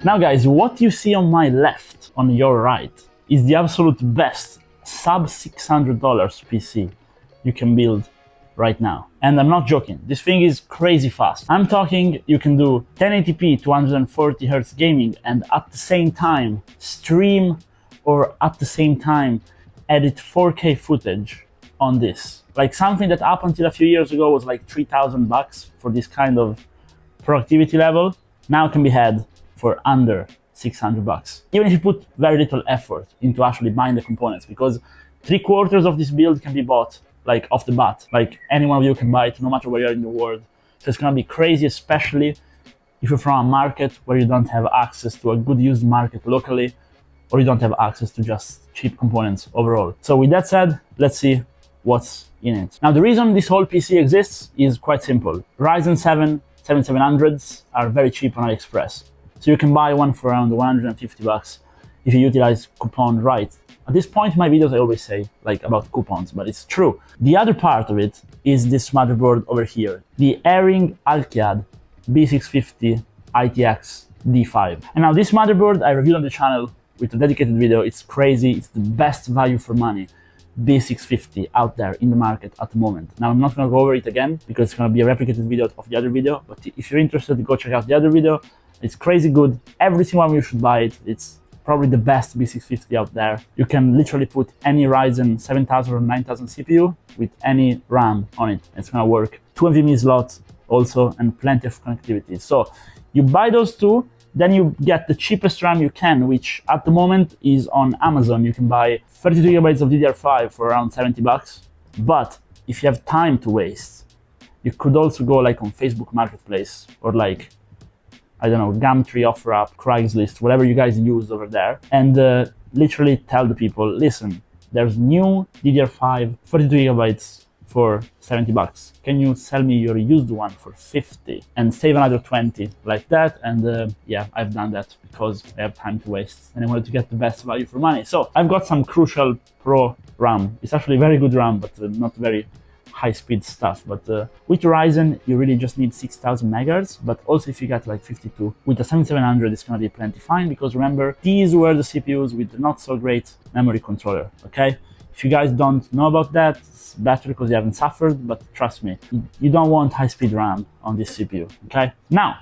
Now guys, what you see on my left, on your right, is the absolute best sub $600 PC you can build right now. And I'm not joking, this thing is crazy fast. I'm talking you can do 1080p 240 Hz gaming and at the same time stream or at the same time edit 4K footage on this. Like something that up until a few years ago was like $3,000 for this kind of productivity level, now can be had for under $600. Even if you put very little effort into actually buying the components, because 3/4 of this build can be bought like off the bat. Like any one of you can buy it no matter where you are in the world. So it's gonna be crazy, especially if you're from a market where you don't have access to a good used market locally, or you don't have access to just cheap components overall. So with that said, let's see what's in it. Now the reason this whole PC exists is quite simple. Ryzen 7 7700s are very cheap on Aliexpress. So you can buy one for around $150 if you utilize coupon right. At this point in my videos, I always say like about coupons, but it's true. The other part of it is this motherboard over here, the Airing Alkiad B650 ITX D5. And now this motherboard I reviewed on the channel with a dedicated video. It's crazy. It's the best value for money B650 out there in the market at the moment. Now I'm not going to go over it again because it's going to be a replicated video of the other video, but if you're interested, go check out the other video. It's crazy good. Every single one of you should buy it. It's probably the best B650 out there. You can literally put any Ryzen 7000 or 9000 CPU with any RAM on it. It's gonna work. 2 NVMe slots also and plenty of connectivity. So you buy those two, then you get the cheapest RAM you can, which at the moment is on Amazon. You can buy 32 GB of DDR5 for around $70. But if you have time to waste, you could also go like on Facebook Marketplace or like, I don't know, Gumtree, OfferUp, Craigslist, whatever you guys use over there, and literally tell the people, listen, there's new DDR5 32 GB for $70. Can you sell me your used one for 50 and save another 20 like that? And yeah, I've done that because I have time to waste and I wanted to get the best value for money. So I've got some Crucial Pro RAM. It's actually very good RAM, but not very high-speed stuff. But with Ryzen, you really just need 6000 megahertz. But also if you get like 52, with the 7700, it's gonna be plenty fine, because remember, these were the CPUs with the not so great memory controller, okay? If you guys don't know about that, it's better because you haven't suffered, but trust me, you don't want high-speed RAM on this CPU, okay? Now,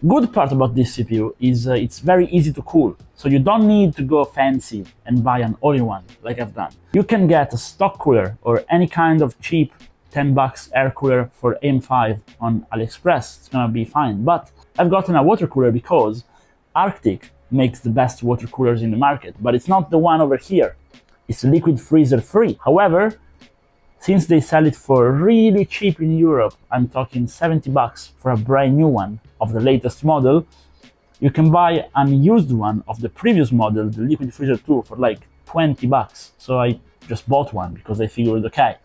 good part about this CPU is it's very easy to cool. So you don't need to go fancy and buy an all-in-one like I've done. You can get a stock cooler or any kind of cheap $10 air cooler for AM5 on Aliexpress. It's gonna be fine. But I've gotten a water cooler because Arctic makes the best water coolers in the market, but it's not the one over here. It's liquid freezer free. However, since they sell it for really cheap in Europe, I'm talking $70 for a brand new one of the latest model, you can buy an used one of the previous model, the liquid freezer 2, for like $20. So I just bought one because I figured, okay,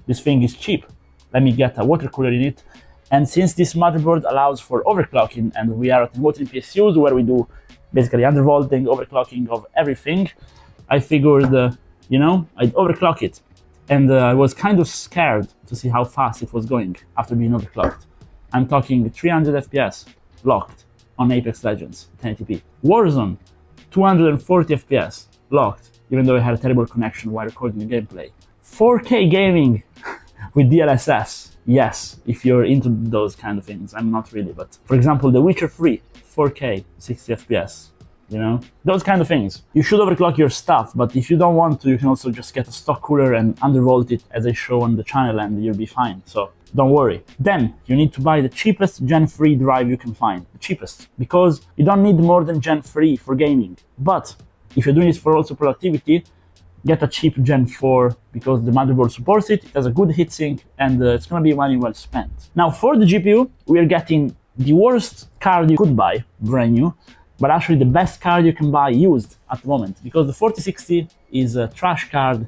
this thing is cheap, let me get a water cooler in it. And since this motherboard allows for overclocking, and we are at ImWateringPSUs where we do basically undervolting, overclocking of everything, I figured, you know, I'd overclock it. And I was kind of scared to see how fast it was going after being overclocked. I'm talking 300 FPS locked on Apex Legends 1080p. Warzone, 240 FPS locked, even though I had a terrible connection while recording the gameplay. 4K gaming with DLSS, yes, if you're into those kind of things. I'm not really, but for example, The Witcher 3, 4K, 60 FPS, you know, those kind of things. You should overclock your stuff, but if you don't want to, you can also just get a stock cooler and undervolt it as I show on the channel, and you'll be fine. So don't worry. Then you need to buy the cheapest Gen 3 drive you can find, the cheapest, because you don't need more than Gen 3 for gaming. But if you're doing it for also productivity, get a cheap Gen 4 because the motherboard supports it, it has a good heatsink, and it's gonna be money well spent. Now for the GPU, we are getting the worst card you could buy, brand new, but actually the best card you can buy used at the moment, because the 4060 is a trash card.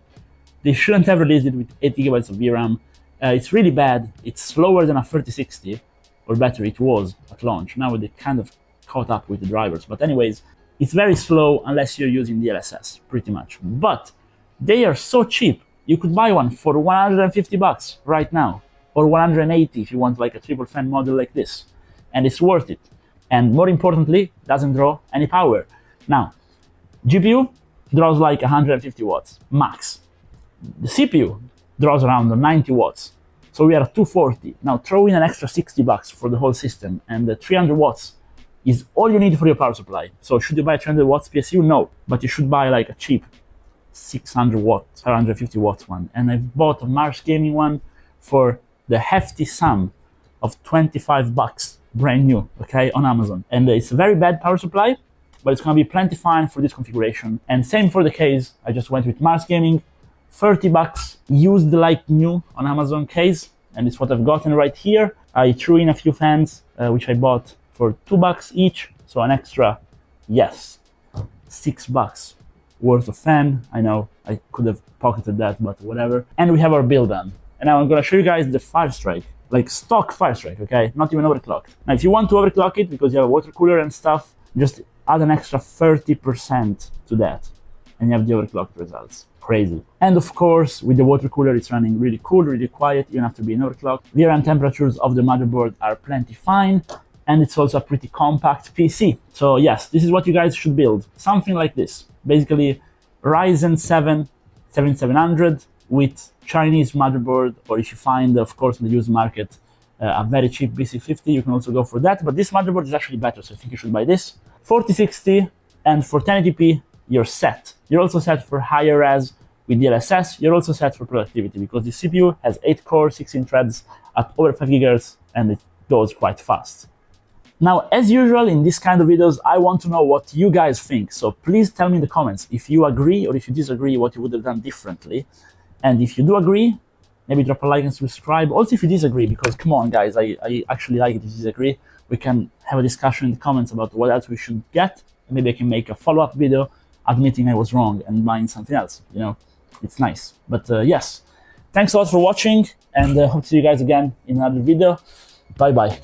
They shouldn't have released it with 8 GB of VRAM. It's really bad. It's slower than a 3060, or better, it was at launch. Now they kind of caught up with the drivers, but anyways, it's very slow unless you're using DLSS, pretty much. But they are so cheap. You could buy one for $150 right now, or 180 if you want like a triple fan model like this, and it's worth it. and more importantly, doesn't draw any power. Now, GPU draws like 150 watts max. The CPU draws around 90 watts. So we are at 240. Now throw in an extra $60 for the whole system, and the 300 watts is all you need for your power supply. So should you buy 300 watts PSU? No, but you should buy like a cheap 600 watts, 550 watts one. And I've bought a Mars Gaming one for the hefty sum of $25, brand new, okay, on Amazon. And it's a very bad power supply, but it's gonna be plenty fine for this configuration. And same for the case, I just went with Mars Gaming, $30, used like new on Amazon case, and it's what I've gotten right here. I threw in a few fans, which I bought for $2 each, so an extra, yes, $6 worth of fan. I know I could have pocketed that, but whatever. And we have our build done. And now I'm gonna show you guys the Firestrike, like stock Firestrike, okay? Not even overclocked. Now, if you want to overclock it because you have a water cooler and stuff, just add an extra 30% to that, and you have the overclocked results. Crazy. And of course, with the water cooler, it's running really cool, really quiet, even after being overclocked. VRAM temperatures of the motherboard are plenty fine, and it's also a pretty compact PC. So yes, this is what you guys should build. Something like this. Basically, Ryzen 7 7700 with Chinese motherboard, or if you find, of course, in the used market, a very cheap BC50, you can also go for that. But this motherboard is actually better, so I think you should buy this. 4060, and for 1080p, you're set. You're also set for higher res with DLSS. You're also set for productivity because the CPU has 8 cores, 16 threads at over 5 gigahertz, and it goes quite fast. Now, as usual in this kind of videos, I want to know what you guys think. So please tell me in the comments if you agree or if you disagree, what you would have done differently. And if you do agree, maybe drop a like and subscribe. Also, if you disagree, because come on, guys, I actually like it if you disagree. We can have a discussion in the comments about what else we should get. And maybe I can make a follow-up video admitting I was wrong and buying something else. You know, it's nice. But yes, thanks a lot for watching, and hope to see you guys again in another video. Bye-bye.